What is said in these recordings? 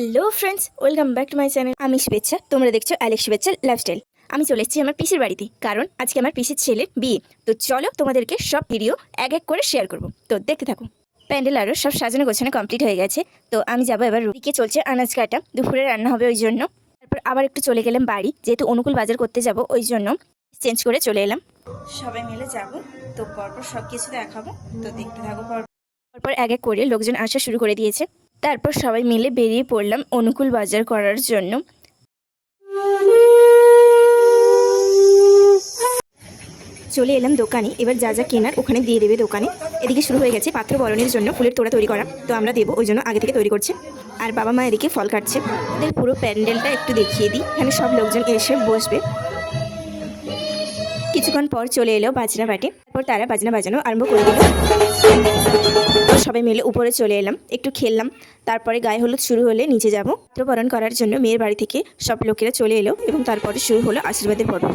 Hello friends, welcome back to my channel. আমি শুভেচ্ছা, তোমরা দেখছো অ্যালেক্স শুভেচ্ছা লাইফস্টাইল। আমি চলে এসেছি আমার পিসির বাড়িতে, কারণ আজকে আমার পিসির ছেলের বিয়ে। তো চলো তোমাদেরকে সব ভিডিও এক এক করে শেয়ার করব, তো দেখতে থাকো। প্যান্ডেল আরও সব সাজানো গোছানো কমপ্লিট হয়ে গেছে। তো আমি যাবো এবার, দিকে চলছে আনাজ কাটা, দুপুরে রান্না হবে ওই জন্য। তারপর আবার একটু চলে গেলাম বাড়ি, যেহেতু অনুকূল বাজার করতে যাব, ওই জন্য চেঞ্জ করে চলে এলাম। সবাই মিলে যাব, তো পরপর সব কিছু দেখাবো, তো দেখতে থাকো। পরপর এক এক করে লোকজন আসা শুরু করে দিয়েছে। তারপর সবাই মিলে বেরিয়ে পড়লাম অনুকূল বাজার করার জন্য। চলে এলাম দোকানে, এবার যা যা কেনার ওখানে দিয়ে দেবে দোকানে। এদিকে শুরু হয়ে গেছে পাত্র বরণের জন্য ফুলের তোড়া তৈরি করা, তো আমরা দেবো ওই জন্য আগে থেকে তৈরি করছে। আর বাবা মা এদিকে ফল কাটছে। ওদের পুরো প্যান্ডেলটা একটু দেখিয়ে দিই, এখানে সব লোকজন এসে বসবে। কিছুক্ষণ পর চলে এলো বাজনা বাটে, তারপর তারা বাজনা বাজানো আরম্ভ করে দিল। সবাই মিলে উপরে চলে এলাম, একটু খেললাম। তারপরে গায়ে হলুদ শুরু হলে নিচে যাব বরণ করার জন্য। মেয়ের বাড়ি থেকে সব লোকেরা চলে এলো এবং তারপরে শুরু হলো আশীর্বাদের পর্ব।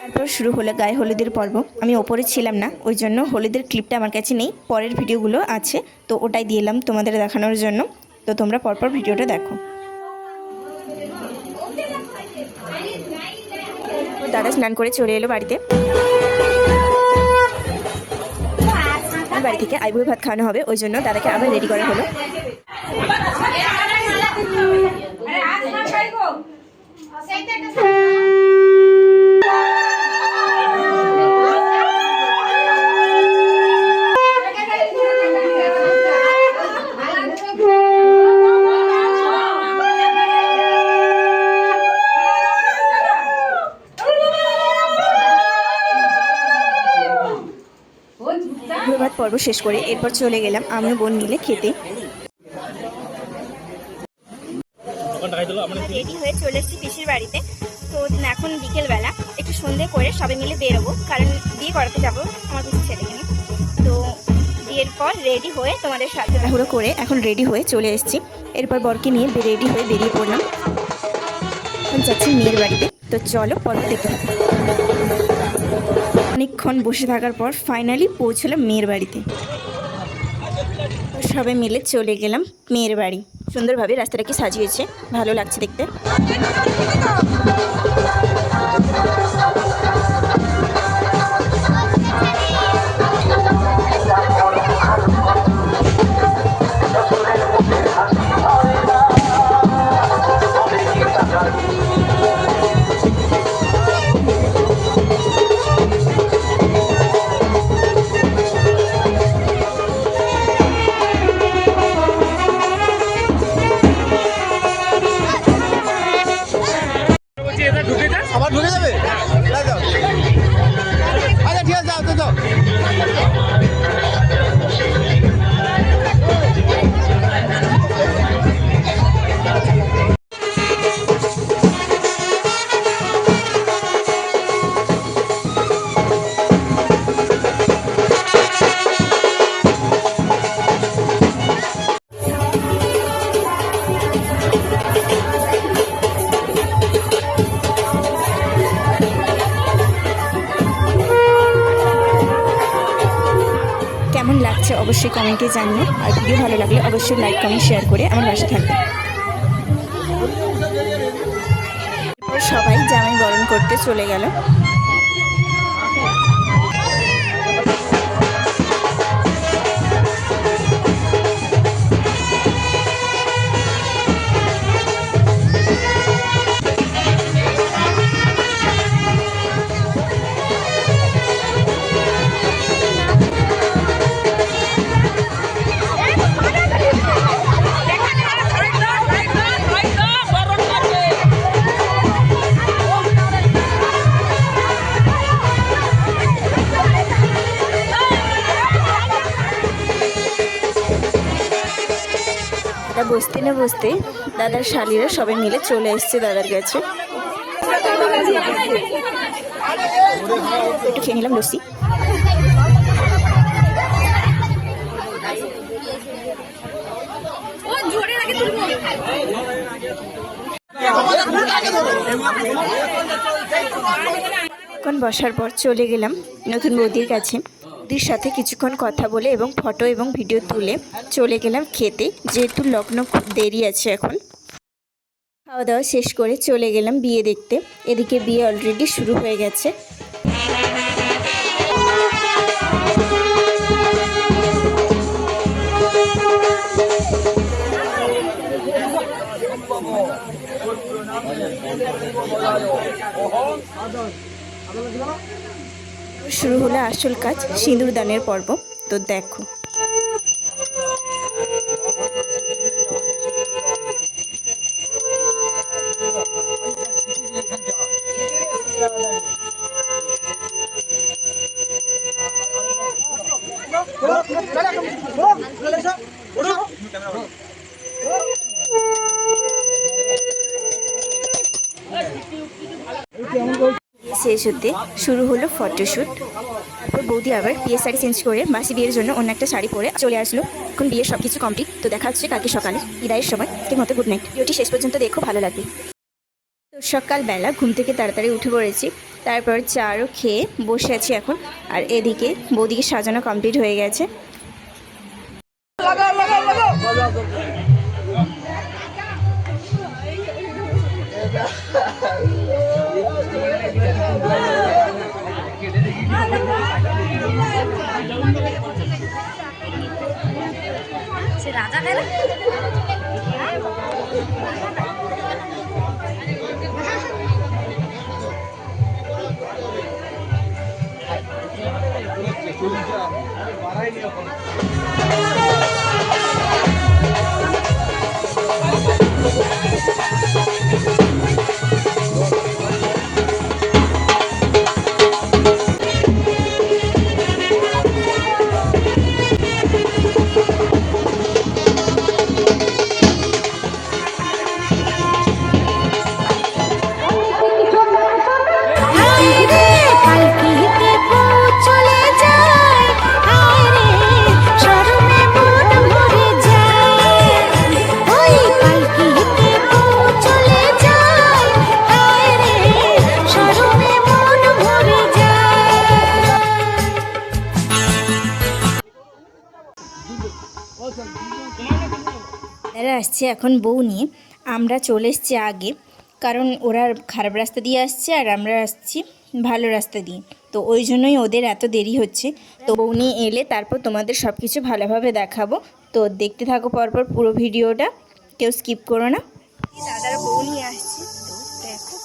তারপর শুরু হলো গায়ে হলুদের পর্ব। আমি ওপরে ছিলাম না, ওই জন্য হলুদের ক্লিপটা আমার কাছে নেই, পরের ভিডিওগুলো আছে, তো ওটাই দিলাম তোমাদের দেখানোর জন্য। তো তোমরা পরপর ভিডিওটা দেখো। দাদা স্নান করে চলে এলো বাড়িতে। বাড়ি থেকে আইবুড়ো ভাত খাওয়ানো হবে, ওই জন্য দাদাকে আবার রেডি করা হলো। ভাত পর্ব শেষ করে এরপর চলে গেলাম আমি বোন মিলে খেতে। রেডি হয়ে চলে এসেছি পিসির বাড়িতে। তো এখন বিকেলবেলা একটু সন্ধে করে সবাই মিলে বেরোবো, কারণ বিয়ে করাতে যাবো আমার পিসির ছেলেকে নিয়ে। তো বিয়ের পর রেডি হয়ে তোমাদের সাথে তাড়াহুড়ো করে এখন রেডি হয়ে চলে এসেছি। এরপর বরকে নিয়ে রেডি হয়ে বেরিয়ে পড়লাম। এখন যাচ্ছি মেয়ের বাড়িতে, তো চলো পর্ব দেখতে থাকো। অনেকক্ষণ বসে থাকার পর ফাইনালি পৌঁছলাম মেয়ের বাড়িতে। সবাই মিলে চলে গেলাম মেয়ের বাড়ি। সুন্দরভাবে রাস্তাটাকে সাজিয়েছে, ভালো লাগছে দেখতে। আবার ঢুকে যাবে। আচ্ছা ঠিক আছে, যাও তো যাও। কেমন লাগছে অবশ্যই কমেন্টে জানিও, আর ভিডিও ভালো লাগলে অবশ্যই লাইক কমেন্ট শেয়ার করে আমার পাশে থাকবে। সবাই জামাই বরণ করতে চলে গেল। দাদা বসতে না বসতে দাদার শালীরা সবাই মিলে চলে এসছে দাদার কাছে। একটু খেয়ে নিলাম লস্যি। এখন বসার পর চলে গেলাম নতুন বৌদির কাছে। বৌদির সাথে কিছুক্ষণ কথা বলে এবং ফটো এবং ভিডিও তুলে চলে গেলাম খেতে, যেহেতু লগ্ন খুব দেরি আছে এখন। খাওয়া দাওয়া শেষ করে চলে গেলাম বিয়ে দেখতে। এদিকে বিয়ে অলরেডি শুরু হয়ে গেছে। শুরু হলো আসল কাজ, সিঁদুর দানের পর্ব। তো দেখো। শেষ হতে শুরু হলো ফটোশ্যুট। তারপর বৌদি আবার বিয়ের শাড়ি চেঞ্জ করে মাসি বিয়ের জন্য অন্য একটা শাড়ি পরে চলে আসলো। এখন বিয়ের সব কিছু কমপ্লিট। তো দেখা হচ্ছে কালকে সকালে বিদায়ের সময়। ঠিক মতো গুড নাইট। ভিডিওটি শেষ পর্যন্ত দেখো, ভালো লাগবে। তো সকালবেলা ঘুম থেকে তাড়াতাড়ি উঠে পড়েছি। তারপর চারও খেয়ে বসে আছি এখন। আর এদিকে বৌদিকে সাজানো কমপ্লিট হয়ে গেছে। রাজা খেলা এরা আসছে এখন বউ নিয়ে। আমরা চলে এসছি আগে, কারণ ওরা খারাপ রাস্তা দিয়ে আসছে আর আমরা আসছি ভালো রাস্তা দিয়ে। তো ওই জন্যই ওদের এত দেরি হচ্ছে। তো বউ নিয়ে এলে তারপর তোমাদের সব কিছু ভালোভাবে দেখাবো। তো দেখতে থাকো পরপর পুরো ভিডিওটা, কেউ স্কিপ করো না। দাদারা বউ নিয়ে আসছে, তো দেখো।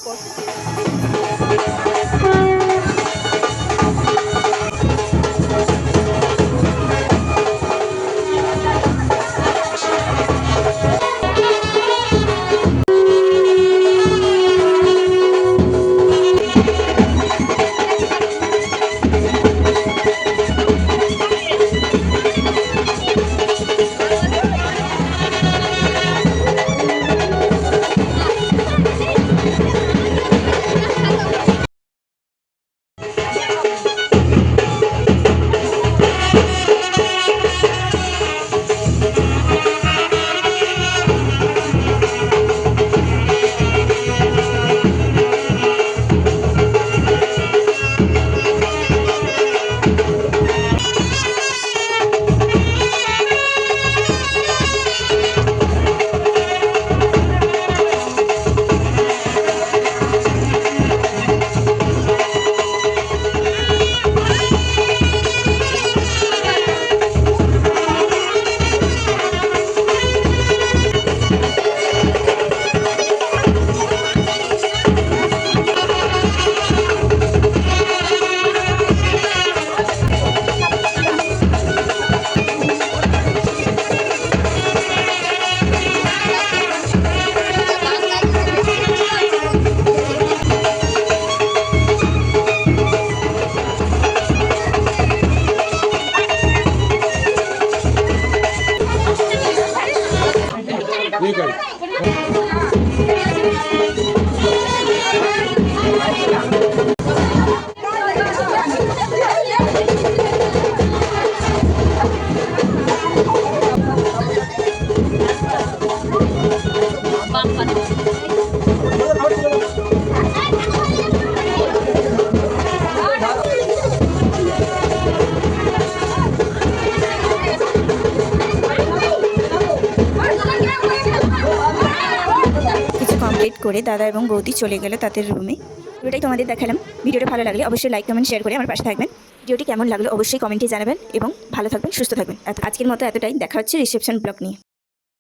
লেট করে দাদা এবং বৌদি চলে গেল তাদের রুমে। ভিডিওটাই তোমাদের দেখালাম। ভিডিওটা ভালো লাগলে অবশ্যই লাইক কমেন্ট শেয়ার করে আমার পাশে থাকবেন। ভিডিওটি কেমন লাগলো অবশ্যই কমেন্টে জানাবেন এবং ভালো থাকবেন, সুস্থ থাকবেন। আজকের মতো এতটাই, দেখা হচ্ছে রিসেপশন ব্লগ নিয়ে।